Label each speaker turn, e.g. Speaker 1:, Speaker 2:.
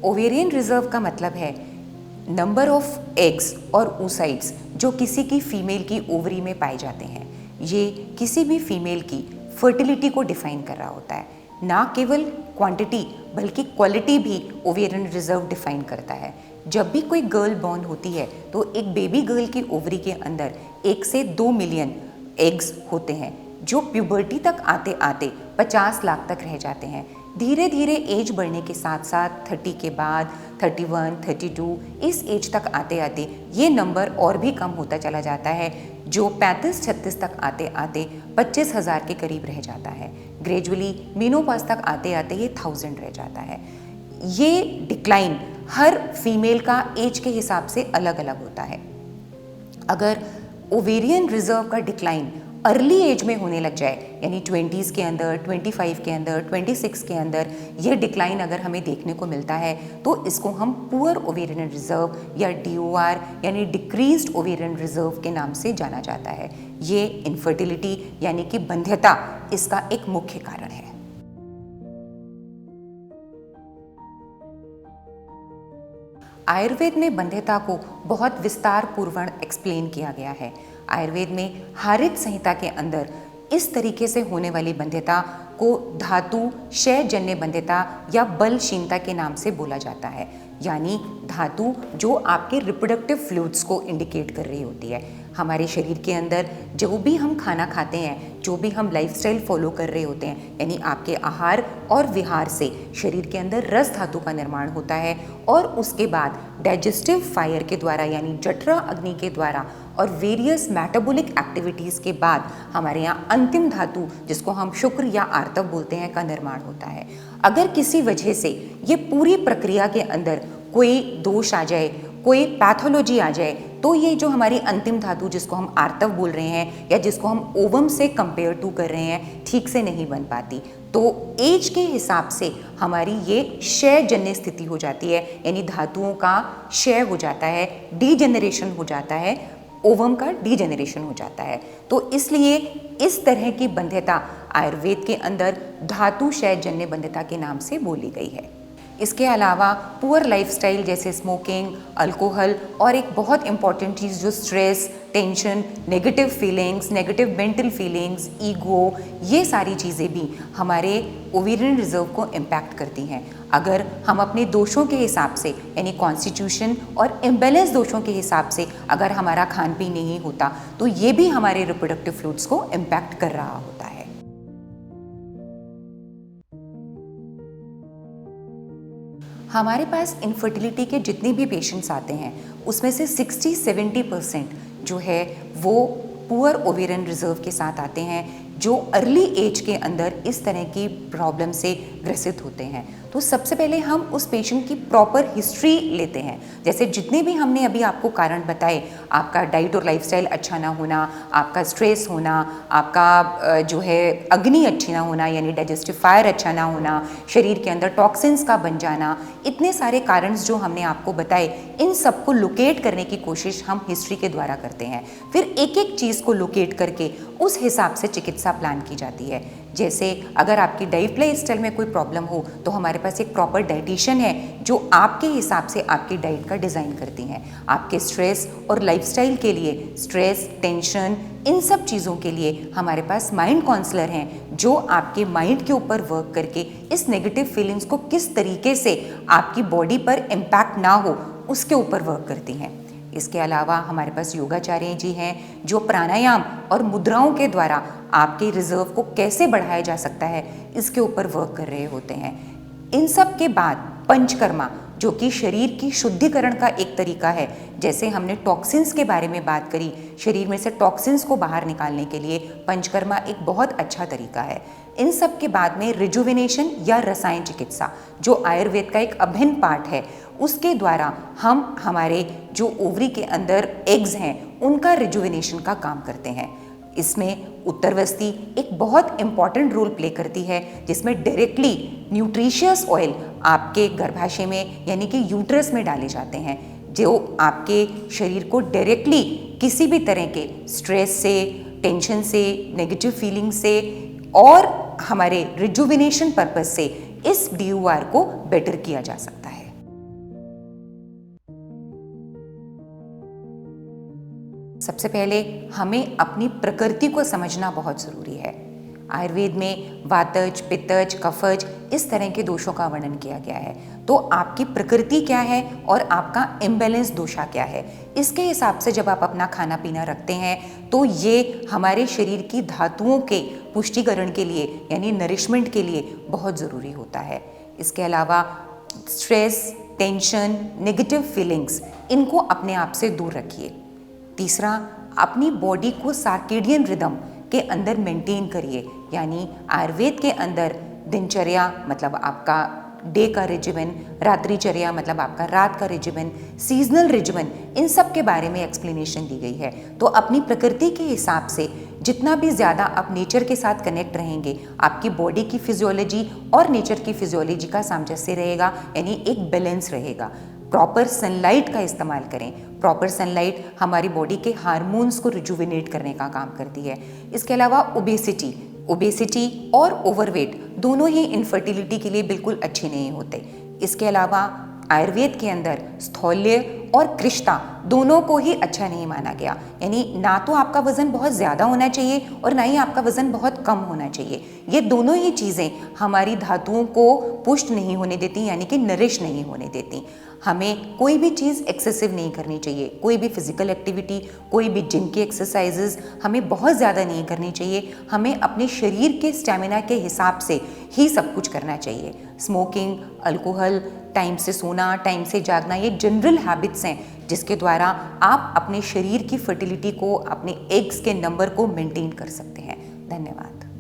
Speaker 1: Ovarian reserve का मतलब है नंबर ऑफ एग्स और oocytes जो किसी की फीमेल की ओवरी में पाए जाते हैं। ये किसी भी फीमेल की फर्टिलिटी को डिफाइन कर रहा होता है। ना केवल क्वांटिटी बल्कि क्वालिटी भी ओवेरियन रिजर्व डिफाइन करता है। जब भी कोई गर्ल बॉर्न होती है तो एक बेबी गर्ल की ओवरी के अंदर 1 से 2 मिलियन एग्स होते हैं जो प्यूबर्टी तक आते आते 50 लाख तक रह जाते हैं। धीरे धीरे एज बढ़ने के साथ साथ 30 के बाद 31, 32 इस एज तक आते आते ये नंबर और भी कम होता चला जाता है जो 35-36 तक आते आते 25,000 के करीब रह जाता है। ग्रेजुअली मेनोपॉज तक आते आते ये 1000 रह जाता है। ये डिक्लाइन हर फीमेल का एज के हिसाब से अलग अलग होता है। अगर ओवेरियन रिजर्व का डिक्लाइन अर्ली एज में होने लग जाए यानी 20s के अंदर, 25 के अंदर, 26 के अंदर ये डिक्लाइन अगर हमें देखने को मिलता है तो इसको हम पुअर ओवेरियन रिजर्व या DOR यानी डिक्रीज्ड ओवेरियन रिजर्व के नाम से जाना जाता है। ये इनफर्टिलिटी यानी कि बंध्यता इसका एक मुख्य कारण है। आयुर्वेद में बंध्यता को बहुत विस्तार पूर्वक एक्सप्लेन किया गया है। आयुर्वेद में हारित संहिता के अंदर इस तरीके से होने वाली बंध्यता को धातु क्षयजन्य बंध्यता या बलहीनता के नाम से बोला जाता है। यानी धातु जो आपके रिप्रोडक्टिव फ्लूइड्स को इंडिकेट कर रही होती है। हमारे शरीर के अंदर जो भी हम खाना खाते हैं, जो भी हम लाइफस्टाइल फॉलो कर रहे होते हैं, यानी आपके आहार और विहार से शरीर के अंदर रस धातु का निर्माण होता है और उसके बाद डाइजेस्टिव फायर के द्वारा यानी जठरा अग्नि के द्वारा और वेरियस मेटाबॉलिक एक्टिविटीज़ के बाद हमारे यहाँ अंतिम धातु जिसको हम शुक्र या आर्तव बोलते हैं का निर्माण होता है। अगर किसी वजह से ये पूरी प्रक्रिया के अंदर कोई दोष आ जाए, कोई पैथोलॉजी आ जाए तो ये जो हमारी अंतिम धातु जिसको हम आर्तव बोल रहे हैं या जिसको हम ओवम से कंपेयर टू कर रहे हैं ठीक से नहीं बन पाती, तो एज के हिसाब से हमारी ये क्षयजन्य स्थिति हो जाती है यानी धातुओं का क्षय हो जाता है, डीजेनरेशन हो जाता है, ओवम का डीजेनरेशन हो जाता है। तो इसलिए इस तरह की बंध्यता आयुर्वेद के अंदर धातु क्षयजन्य बंध्यता के नाम से बोली गई है। इसके अलावा पुअर लाइफस्टाइल जैसे स्मोकिंग, अल्कोहल और एक बहुत इंपॉर्टेंट चीज़ जो stress, tension, negative feelings, negative mental feelings, ego, ये सारी चीज़ें भी हमारे ओवेरियन रिजर्व को इम्पैक्ट करती हैं। अगर हम अपने दोषों के हिसाब से यानी कॉन्स्टिट्यूशन और इम्बैलेंस दोषों के हिसाब से अगर हमारा खान पीन नहीं होता तो ये भी हमारे रिप्रोडक्टिव फ्लूइड्स को इम्पैक्ट कर रहा होता है। हमारे पास इनफर्टिलिटी के जितने भी पेशेंट्स आते हैं उसमें से 60-70% जो है वो पुअर ओवेरियन रिजर्व के साथ आते हैं जो अर्ली एज के अंदर इस तरह की प्रॉब्लम से ग्रसित होते हैं। तो सबसे पहले हम उस पेशेंट की प्रॉपर हिस्ट्री लेते हैं। जैसे जितने भी हमने अभी आपको कारण बताए, आपका डाइट और लाइफस्टाइल अच्छा ना होना, आपका स्ट्रेस होना, आपका जो है अग्नि अच्छी ना होना यानी डाइजेस्टिव फायर अच्छा ना होना, शरीर के अंदर टॉक्सिन्स का बन जाना, इतने सारे कारण जो हमने आपको बताए, इन सबको लोकेट करने की कोशिश हम हिस्ट्री के द्वारा करते हैं। फिर एक एक चीज़ को लोकेट करके उस हिसाब से चिकित्सा प्लान की जाती है। जैसे अगर आपकी डाइट लाइफस्टाइल में कोई प्रॉब्लम हो तो हमारे पास एक प्रॉपर डाइटिशियन है जो आपके हिसाब से आपकी डाइट का डिज़ाइन करती हैं। आपके स्ट्रेस और लाइफस्टाइल के लिए, स्ट्रेस, टेंशन, इन सब चीज़ों के लिए हमारे पास माइंड काउंसलर हैं जो आपके माइंड के ऊपर वर्क करके इस नेगेटिव फीलिंग्स को किस तरीके से आपकी बॉडी पर इम्पैक्ट ना हो उसके ऊपर वर्क करती हैं। इसके अलावा हमारे पास योगाचार्य जी हैं जो प्राणायाम और मुद्राओं के द्वारा आपके रिजर्व को कैसे बढ़ाया जा सकता है इसके ऊपर वर्क कर रहे होते हैं। इन सब के बाद पंचकर्मा जो कि शरीर की शुद्धिकरण का एक तरीका है। जैसे हमने टॉक्सिन्स के बारे में बात करी, शरीर में से टॉक्सिन्स को बाहर निकालने के लिए पंचकर्मा एक बहुत अच्छा तरीका है। इन सब के बाद में रिजुविनेशन या रसायन चिकित्सा जो आयुर्वेद का एक अभिन्न पार्ट है, उसके द्वारा हम हमारे जो ओवरी के अंदर एग्स हैं उनका रिजुविनेशन का काम करते हैं। इसमें उत्तरवस्ती एक बहुत इंपॉर्टेंट रोल प्ले करती है जिसमें डायरेक्टली न्यूट्रिशियस ऑयल आपके गर्भाशय में यानी कि यूट्रस में डाले जाते हैं जो आपके शरीर को डायरेक्टली किसी भी तरह के स्ट्रेस से, टेंशन से, नेगेटिव फीलिंग से और हमारे रिजुविनेशन पर्पस से इस DOR को बेटर किया जा सकता है। सबसे पहले हमें अपनी प्रकृति को समझना बहुत ज़रूरी है। आयुर्वेद में वातज, पित्तज, कफज इस तरह के दोषों का वर्णन किया गया है। तो आपकी प्रकृति क्या है और आपका इम्बैलेंस दोषा क्या है, इसके हिसाब से जब आप अपना खाना पीना रखते हैं तो ये हमारे शरीर की धातुओं के पुष्टिकरण के लिए यानी नरिशमेंट के लिए बहुत ज़रूरी होता है। इसके अलावा स्ट्रेस, टेंशन, नेगेटिव फीलिंग्स, इनको अपने आप से दूर रखिए। तीसरा, अपनी बॉडी को सर्केडियन रिदम के अंदर मेंटेन करिए, यानी आयुर्वेद के अंदर दिनचर्या मतलब आपका डे का रेजिमेन, रात्रिचर्या मतलब आपका रात का रेजिमेन, सीजनल रेजिमेन, इन सब के बारे में एक्सप्लेनेशन दी गई है। तो अपनी प्रकृति के हिसाब से जितना भी ज़्यादा आप नेचर के साथ कनेक्ट रहेंगे, आपकी बॉडी की फिजियोलॉजी और नेचर की फिजियोलॉजी का सामंजस्य रहेगा, यानी एक बैलेंस रहेगा। प्रॉपर सनलाइट का इस्तेमाल करें। प्रॉपर सनलाइट हमारी बॉडी के हार्मोन्स को रिजुविनेट करने का काम करती है। इसके अलावा ओबेसिटी और ओवरवेट दोनों ही इनफर्टिलिटी के लिए बिल्कुल अच्छे नहीं होते। इसके अलावा आयुर्वेद के अंदर स्थौल्य और कृष्णता दोनों को ही अच्छा नहीं माना गया, यानी ना तो आपका वजन बहुत ज़्यादा होना चाहिए और ना ही आपका वजन बहुत कम होना चाहिए। ये दोनों ही चीज़ें हमारी धातुओं को पुष्ट नहीं होने देती, यानी कि नरिश नहीं होने देती। हमें कोई भी चीज़ एक्सेसिव नहीं करनी चाहिए। कोई भी फिजिकल एक्टिविटी, कोई भी जिम की एक्सरसाइजेज हमें बहुत ज़्यादा नहीं करनी चाहिए। हमें अपने शरीर के स्टेमिना के हिसाब से ही सब कुछ करना चाहिए। स्मोकिंग, अल्कोहल, टाइम से सोना, टाइम से जागना, ये जनरल हैबिट्स हैं जिसके द्वारा आप अपने शरीर की फर्टिलिटी को, अपने एग्स के नंबर को मेंटेन कर सकते हैं। धन्यवाद।